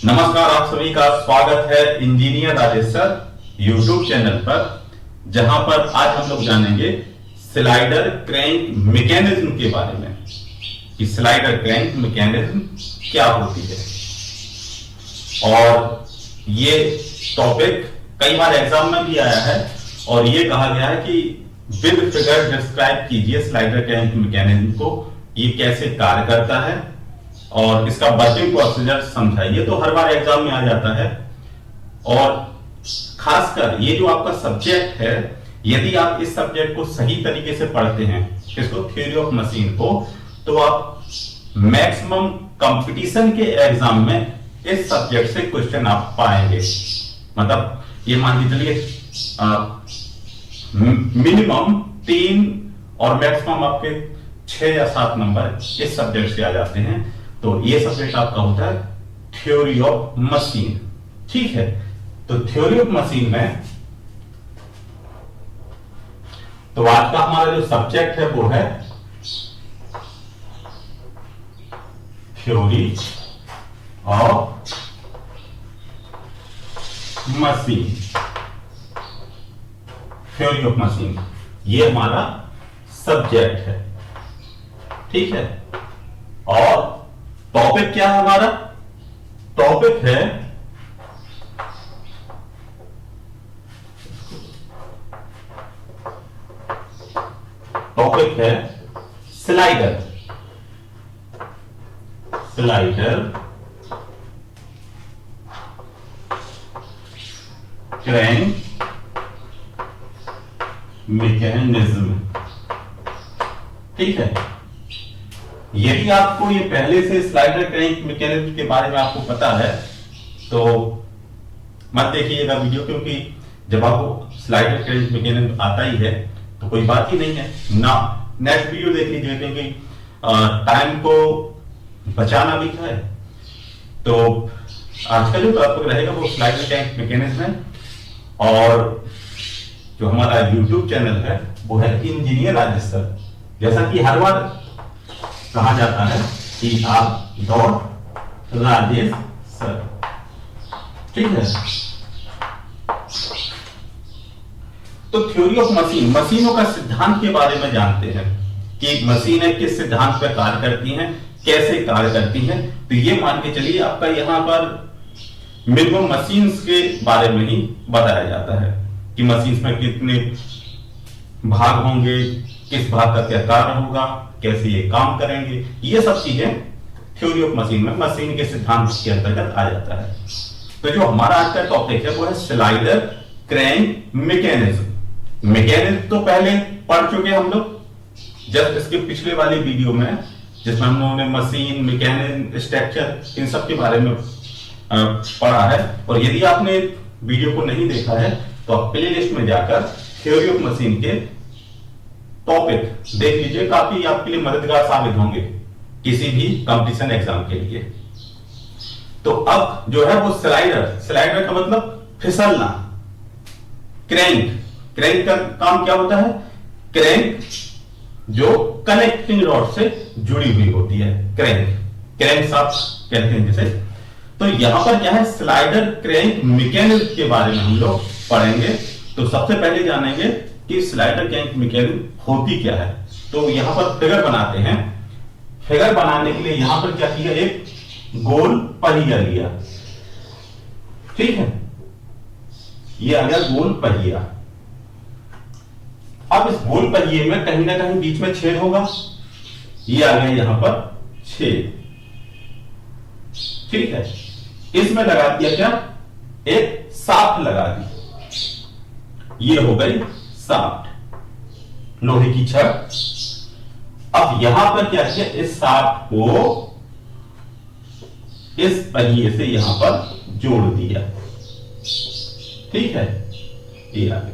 नमस्कार, आप सभी का स्वागत है engineer Rajesh sir YouTube channel पर, जहां पर आज हम लोग जानेंगे स्लाइडर क्रैंक मैकेनिज्म के बारे में कि स्लाइडर क्रैंक मैकेनिज्म क्या होती है। और ये टॉपिक कई बार एग्जाम में भी आया है और ये कहा गया है कि विद फिगर डिस्क्राइब कीजिए स्लाइडर क्रैंक मैकेनिज्म को, ये कैसे कार्य करता है और इसका वर्किंग प्रोसीजर समझाइए। तो हर बार एग्जाम में आ जाता है और खासकर ये जो आपका सब्जेक्ट है, यदि आप इस सब्जेक्ट को सही तरीके से पढ़ते हैं, इसको थ्योरी ऑफ मशीन को, तो आप मैक्सिमम कंपटीशन के एग्जाम में इस सब्जेक्ट से क्वेश्चन आप पाएंगे। मतलब ये मान के चलिए मिनिमम 3 और मैक्सिमम आपके 6 या 7 नंबर इस सब्जेक्ट से आ जाते हैं। तो ये सब्जेक्ट आपका होता है थ्योरी ऑफ मशीन। ठीक है, तो थ्योरी ऑफ मशीन में तो आज का हमारा जो सब्जेक्ट है वो है theory of machine. Theory of machine ये हमारा सब्जेक्ट है। ठीक है, और टॉपिक क्या है हमारा? टॉपिक है स्लाइडर। Slider crank mechanism. ठीक है, यदि आपको ये पहले से स्लाइडर क्रैंक मैकेनिज्म के बारे में आपको पता है तो मत देखिएगा वीडियो, क्योंकि जब आपको स्लाइडर क्रैंक मैकेनिज्म आता ही है तो कोई बात ही नहीं है ना। नेक्स्ट वीडियो देख लीजिए, क्योंकि टाइम को बचाना भी है। तो आज का जो टॉपिक रहेगा वो स्लाइडर क्रैंक मैकेनिज्म है, और जो हमारा यूट्यूब चैनल है वो है इंजीनियर राजेश सर। जैसा कि हर बार कहा जाता है कि आप राजेश सर। ठीक है, तो थ्योरी ऑफ मशीन, मशीनों का सिद्धांत के बारे में जानते हैं कि मशीनें किस सिद्धांत पर कार्य करती हैं, कैसे कार्य करती हैं। तो ये मान के चलिए आपका यहां पर मिनिमम मशीन्स के बारे में ही बताया जाता है कि मशीन्स में कितने भाग होंगे, किस भाग का क्या कार्य होगा, कैसे ये काम करेंगे। ये सब चीजें थ्योरी ऑफ मशीन में मशीन के सिद्धांत के अंतर्गत आ जाता है। तो जो हमारा आज का टॉपिक है वो है स्लाइडर क्रैंक मैकेनिज्म। मैकेनिज्म तो पहले पढ़ चुके हम लोग, जस्ट इसके पिछले वाली वीडियो में, जिसमें हम लोगों ने मशीन, मैकेनिज्म, स्ट्रक्चर, इन सब के बारे में पढ़ा है। और यदि आपने वीडियो को नहीं देखा है तो आप प्ले लिस्ट में जाकर थ्योरी ऑफ मशीन के टॉपिक देख लीजिए, काफी आपके लिए मददगार साबित होंगे किसी भी कंपटीशन एग्जाम के लिए। तो अब जो है वो स्लाइडर का मतलब फिसलना। क्रैंक का काम क्या होता है? क्रैंक जो कनेक्टिंग रॉड से जुड़ी हुई होती है, क्रैंक शाफ्ट कहते हैं जिसे। तो यहां पर क्या है, स्लाइडर क्रैंक मैकेनिज्म के बारे में हम लोग पढ़ेंगे। तो सबसे पहले जानेंगे कि स्लाइडर क्रैंक मैकेनिज्म होती क्या है। तो यहां पर फिगर बनाते हैं। फिगर बनाने के लिए यहां पर क्या किया, एक गोल पहिया लिया। ठीक है, ये आ गया गोल पहिया। अब इस गोल पहिए में कहीं ना कहीं बीच में छेद होगा, ये आ गया यहां पर छेद। ठीक है, इसमें लगा दिया क्या, एक शाफ्ट लगा दी। ये हो गई शाफ्ट, लोहे की छड़। अब यहां पर क्या किया, इस शाफ्ट को इस पहिए से यहां पर जोड़ दिया। ठीक है, ये आ गया,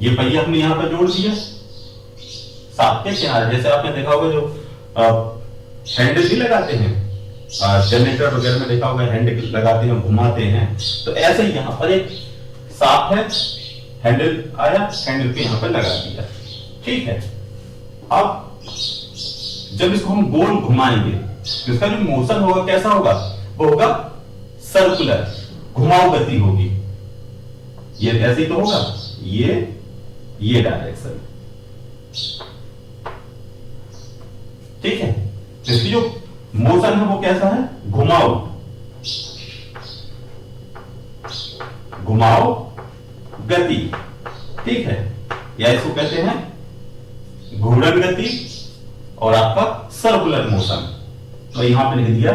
ये पहिया हमने यहां पर जोड़ दिया शाफ्ट के किनारे। जैसे आपने देखा होगा जो हैंडल भी लगाते हैं, जनरेटर वगैरह में देखा होगा, हैंडल लगाते हैं, घुमाते हैं। तो ऐसे ही यहां पर एक शाफ्ट है, हैंडल आया, हैंडल पे यहां पर लगा दिया। ठीक है, अब जब इसको हम गोल घुमाएंगे तो इसका जो मोशन होगा कैसा होगा, वो होगा सर्कुलर, घुमाऊ गति होगी। ये ऐसे ही तो होगा, ये डायरेक्शन, ठीक है। तो इसकी जो मोशन है वो कैसा है, घुमाऊ गति, ठीक है, या इसको कहते हैं घूर्णन गति और आपका सर्कुलर मोशन। तो यहां पे लिख दिया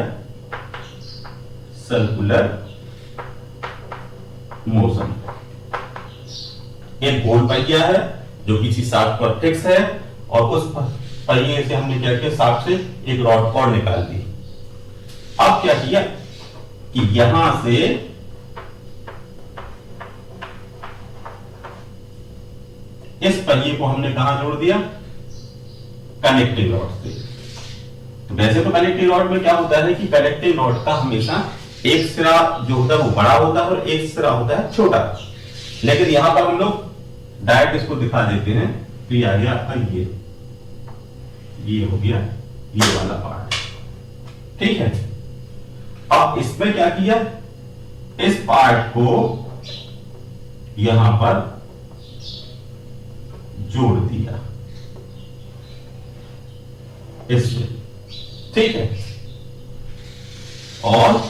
सर्कुलर मोशन। एक गोल पहिया है जो किसी शाफ्ट पर फिक्स है और उस पहिए से हमने क्या किया, शाफ्ट से एक रॉड और निकाल दी। अब क्या किया कि यहां से इस पहिए को हमने कहां जोड़ दिया, कनेक्टिंग रॉड से। तो वैसे तो कनेक्टिंग रॉड में क्या होता है कि कनेक्टिंग रॉड का हमेशा एक सिरा जो होता है वो बड़ा होता है और एक सिरा होता है छोटा, लेकिन यहां पर हम लोग डायरेक्ट इसको दिखा देते हैं। तो ये आ गया ये हो गया ये वाला पार्ट, ठीक है। अब इसमें क्या किया, इस पार्ट को यहां पर जोड़ दिया इससे, ठीक है। और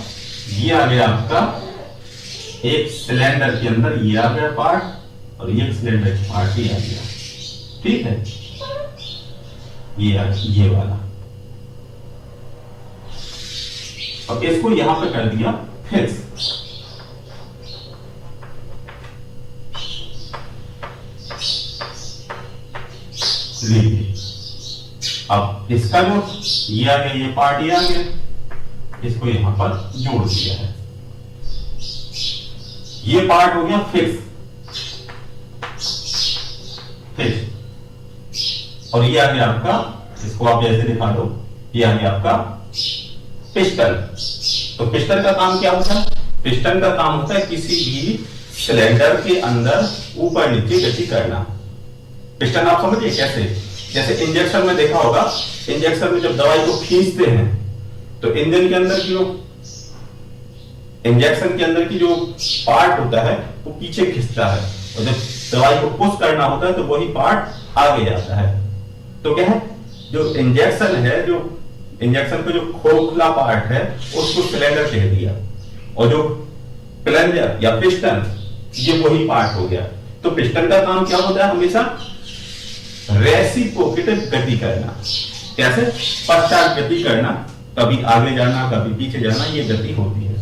ये आ गया आपका एक सिलेंडर के अंदर, ये आ गया पार्ट और ये सिलेंडर का पार्ट ही आ गया, ठीक है। ये वाला, और इसको यहां पे कर दिया फिक्स। लीजिए, अब इसका जो ये आ गया, ये पार्ट ये आ गया, इसको यहां पर जोड़ दिया है, ये पार्ट हो गया फिक्स, और ये आ गया आपका, इसको आप ऐसे दिखा दो, ये आ गया आपका पिस्टन। तो पिस्टन का काम क्या होता है, पिस्टन का काम होता है किसी भी सिलेंडर के अंदर ऊपर नीचे गति करना। पिस्टन आप समझिए कैसे, जैसे इंजेक्शन में देखा होगा, इंजेक्शन में जब दवाई को खींचते हैं तो इंजन के अंदर की जो इंजेक्शन के अंदर की जो पार्ट होता है वो पीछे खींचता है, और जब दवाई को पुश करना होता है तो वही पार्ट आगे जाता है। तो क्या है, जो इंजेक्शन है, जो इंजेक्शन का जो खोखला पार्ट है उसको सिलेंडर कह दिया, और जो प्लंजर या पिस्टन ये वही पार्ट हो गया। तो पिस्टन का काम क्या होता है, हमेशा रेसिप्रोकेट गति करना। कैसे, पश्चात गति करना, कभी आगे जाना कभी पीछे जाना, ये गति होती है।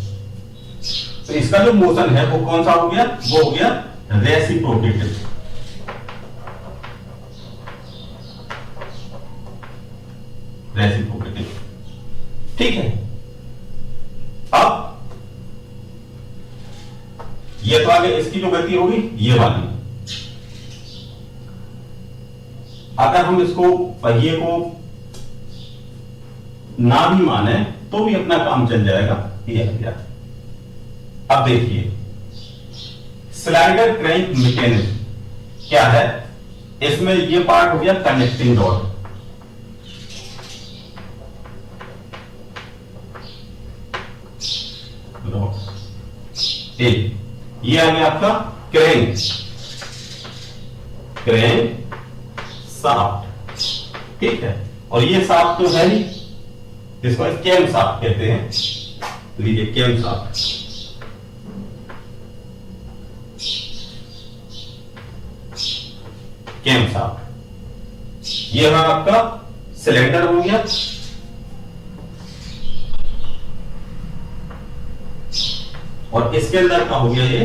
तो इसका जो मोशन है वो कौन सा हो गया, वो हो गया रेसिप्रोकेटिव। रेसिप्रोकेटिव, ठीक है। अब ये तो आगे इसकी जो गति होगी ये वाली, अगर हम इसको पहिए को ना भी माने तो भी अपना काम चल जाएगा, ये आ गया। अब देखिए, स्लाइडर क्रैंक मैकेनिज्म क्या है, इसमें ये पार्ट हो गया कनेक्टिंग रॉड, ये आ गया आपका क्रैंक शाफ्ट, ठीक है। और ये शाफ्ट तो है ही, जिसको कैम शाफ्ट कहते हैं। लीजिए कैम शाफ्ट, कैम शाफ्ट, ये रहा आपका सिलेंडर हो गया, और इसके अंदर का हो गया ये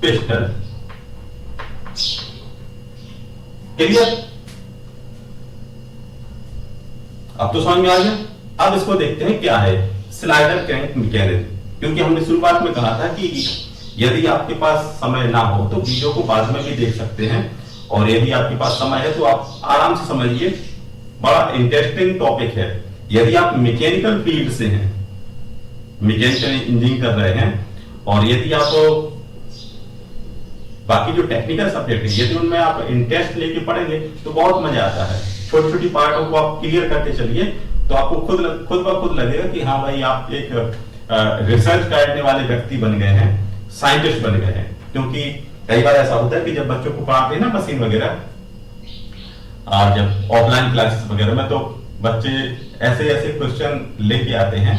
पिस्टन। क्लियर, अब तो समझ में आ गया। अब इसको देखते हैं क्या है स्लाइडर क्रैंक मैकेनिज्म, क्योंकि हमने शुरुआत में कहा था कि यदि आपके पास समय ना हो तो वीडियो को बाद में भी देख सकते हैं, और यदि आपके पास समय है तो आप आराम से समझिए, बड़ा इंटरेस्टिंग टॉपिक है। यदि आप मैकेनिकल फील्ड से हैं, मैकेनिकल इंजीनियरिंग कर रहे हैं, और यदि आप बाकी जो टेक्निकल सब्जेक्ट है यदि उनमें आप इंटरेस्ट लेके पढ़ेंगे तो बहुत मजा आता है। छोटी छोटी पार्टों को आप क्लियर करते चलिए तो आपको खुद ब खुद लगेगा कि हाँ भाई आप एक रिसर्च करने वाले व्यक्ति बन गए हैं, साइंटिस्ट बन गए हैं। क्योंकि कई बार ऐसा होता है कि जब बच्चों को पढ़ाते हैं ना मशीन वगैरह, और जब ऑफलाइन क्लासेस वगैरह में, तो बच्चे ऐसे ऐसे क्वेश्चन लेके आते हैं,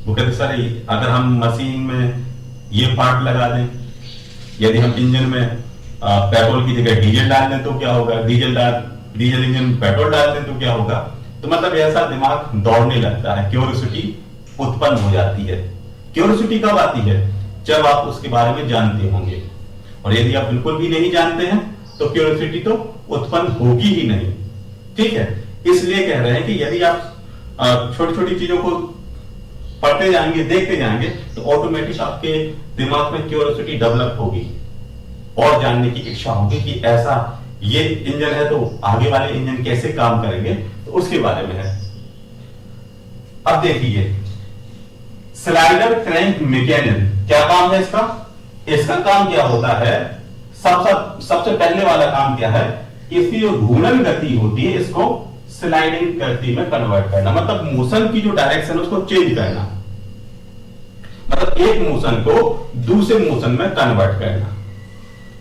वो कहते सर अगर हम मशीन में ये पार्ट लगा दें, यदि हम इंजन में पेट्रोल की जगह डीजल डाल दें तो क्या होगा, डीजल इंजन में पेट्रोल डाल दें तो क्या होगा। तो मतलब ऐसा दिमाग दौड़ने लगता है, क्यूरियोसिटी उत्पन्न हो जाती है। क्यूरियोसिटी कब आती है, जब आप उसके बारे में जानते होंगे, और यदि आप बिल्कुल भी नहीं जानते हैं तो क्यूरियोसिटी तो उत्पन्न होगी ही नहीं। ठीक है, इसलिए कह रहे हैं कि यदि आप छोटी छोटी चीजों को पढ़ते जाएंगे, देखते जाएंगे, तो ऑटोमेटिक आपके दिमाग में क्यूरियोसिटी डेवलप होगी और जानने की इच्छा होगी कि ऐसा ये इंजन है तो आगे वाले इंजन कैसे काम करेंगे, तो उसके बारे में है। अब देखिए स्लाइडर क्रैंक मैकेनिज्म, क्या काम है इसका? इसका काम क्या होता है, सबसे पहले वाला काम क्या है, इसकी जो घूर्णन गति होती है इसको स्लाइडिंग गति में कन्वर्ट करना, मतलब मोशन की जो डायरेक्शन है उसको चेंज करना, मतलब एक मोशन को दूसरे मोशन में कन्वर्ट करना।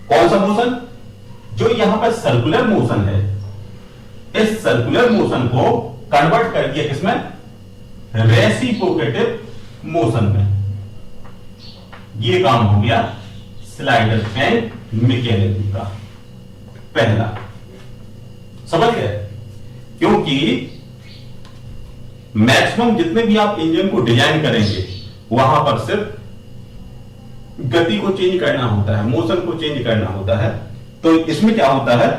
कौन सा मोशन? जो यहां पर सर्कुलर मोशन है, इस सर्कुलर मोशन को कन्वर्ट कर दिया किसमें? रेसिप्रोकेटिव मोशन में। ये काम हो गया स्लाइडर क्रैंक मैकेनिज्म का पहला। समझ गए? क्योंकि मैक्सिमम जितने भी आप इंजन को डिजाइन करेंगे वहां पर सिर्फ गति को चेंज करना होता है, मोशन को चेंज करना होता है। तो इसमें क्या होता है,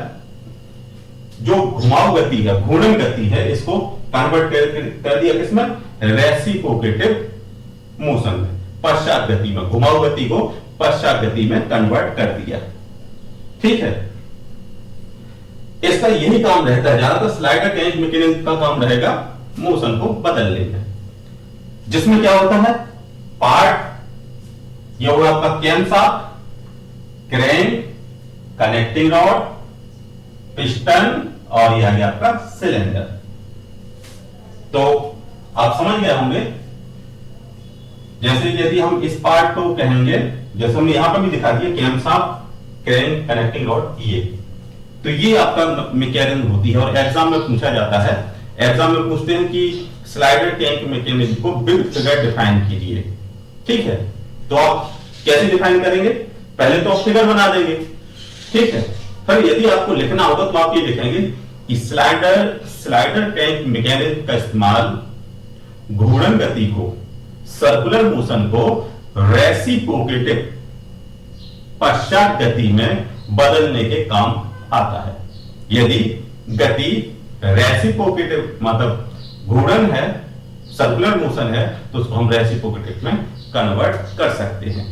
जो घुमाव गति है, घूर्णन गति है, इसको कन्वर्ट कर दिया किसमें? रेसिप्रोकेटिव मोशन में, पश्चात गति में, घुमाव गति को पश्चात गति में कन्वर्ट कर दिया। ठीक है, इसका यही काम रहता है, ज्यादातर स्लाइडर क्रैंक मैकेनिज्म का काम रहेगा मोशन को बदलने में, जिसमें क्या होता है, पार्ट ये हुआ आपका camshaft, crank, connecting rod, piston और यह गया आपका सिलेंडर। तो आप समझ गए होंगे, जैसे यदि हम इस पार्ट को कहेंगे, जैसे हमने यहां पर भी दिखा दिया, कैमशाफ्ट, क्रैंक, कनेक्टिंग रॉड, ये तो ये आपका मैकेनिज्म होती है। और एग्जाम में पूछा जाता है, एग्जाम में पूछते हैं कि स्लाइडर क्रैंक मैकेनिज्म को बिग फिगर डिफाइन कीजिए। ठीक है, तो आप कैसे डिफाइन करेंगे? पहले तो आप फिगर बना देंगे, ठीक है, फिर यदि आपको लिखना होगा तो आप ये लिखेंगे कि स्लाइडर क्रैंक मैकेनिज्म का इस्तेमाल घूर्णन गति को, सर्कुलर मोशन को रेसिप्रोकेटिव पश्चात गति में बदलने के काम आता है। यदि गति रेसिप्रोकेटिव मतलब घूर्णन है, सर्कुलर मोशन है, तो उसको हम रेसिप्रोकेटिव में कन्वर्ट कर सकते हैं।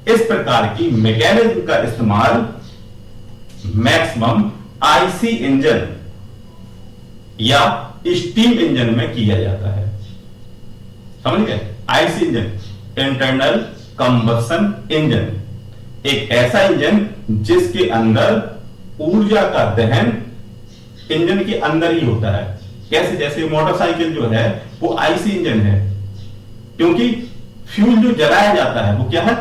इस प्रकार की मैकेनिज्म का इस्तेमाल मैक्सिमम आईसी इंजन या स्टीम इंजन में किया जाता है। समझ गए? IC engine, internal combustion engine, एक ऐसा इंजन जिसके अंदर ऊर्जा का दहन इंजन के अंदर ही होता है। कैसे? जैसे मोटरसाइकिल जो है वो आईसी इंजन है, क्योंकि फ्यूल जो जलाया जाता है वो क्या है,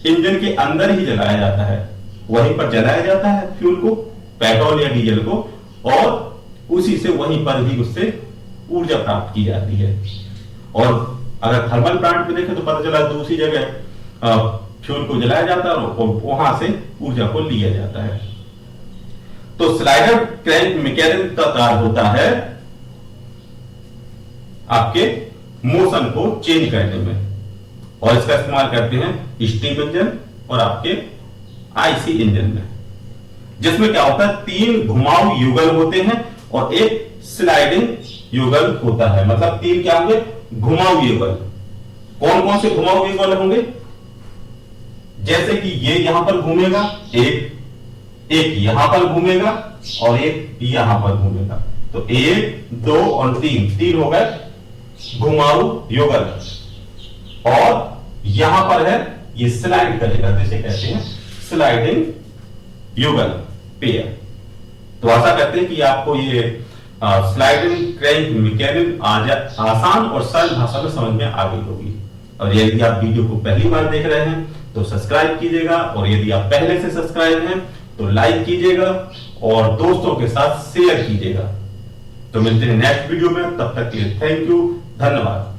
इंजन के अंदर ही जलाया जाता है, वहीं पर जलाया जाता है फ्यूल को, पेट्रोल या डीजल को, और उसी से वहीं पर ही उससे ऊर्जा प्राप्त की जाती है। और अगर थर्मल प्लांट में देखें तो पता चला दूसरी जगह फ्यूल को जलाया जाता है और वहां से ऊर्जा को लिया जाता है। तो स्लाइडर क्रैंक मैकेनिज्म का कार्य होता है आपके मोशन को चेंज करने में, और इसका इस्तेमाल करते हैं स्टीम इंजन और आपके आईसी इंजन में, जिसमें क्या होता है, 3 घुमाव युगल होते हैं और एक स्लाइडिंग युगल होता है। मतलब 3 क्या होंगे? घुमाव युगल। कौन कौन से घुमाव युगल होंगे? जैसे कि ये यहां पर घूमेगा, एक यहां पर घूमेगा और एक यहां पर घूमेगा। तो 1, 2 और 3 हो गए घुमाव युगल। और यहां पर है ये स्लाइड करेगा, जिसे कहते हैं स्लाइडिंग युगल पेयर। तो आशा करते हैं कि आपको ये स्लाइडिंग क्रैंक मैकेनिज्म आसान और सरल भाषा में समझ में आ गई होगी। और यदि आप वीडियो को पहली बार देख रहे हैं तो सब्सक्राइब कीजिएगा, और यदि आप पहले से सब्सक्राइब हैं तो लाइक कीजिएगा और दोस्तों के साथ शेयर कीजिएगा। तो मिलते हैं नेक्स्ट वीडियो में, तब तक के लिए थैंक यू, धन्यवाद।